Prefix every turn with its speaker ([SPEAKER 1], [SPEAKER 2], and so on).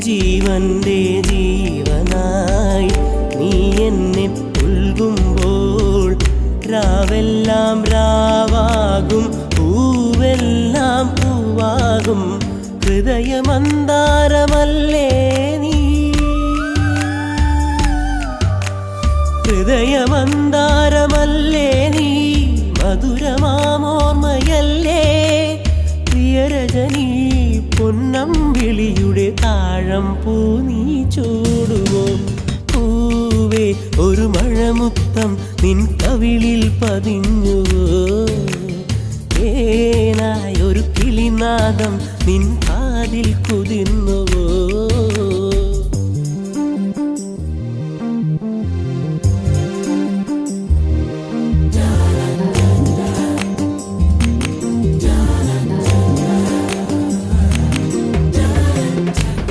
[SPEAKER 1] ജീവന്റെ ജീവനായി നീ എന്നെ പുൽകുമ്പോൾ രാവെല്ലാം രാവാകും പൂവെല്ലാം പൂവാകും ഹൃദയമന്താരമല്ലേ നീ ഹൃദയമന്താരമല്ലേ നീ മധുരമാമോർമ്മയല്ലേ പ്രിയരജനീ പൊന്നമ്പിളിയുടെ താഴം പൂ നീ ചൂടുവോ പൂവേ ഒരു മഴമുത്തം നിൻ കവിളിൽ പതിഞ്ഞുവോ ഏനായൊരു കിളിനാദം നിൻ കാതിൽ കുതിർന്നുവോ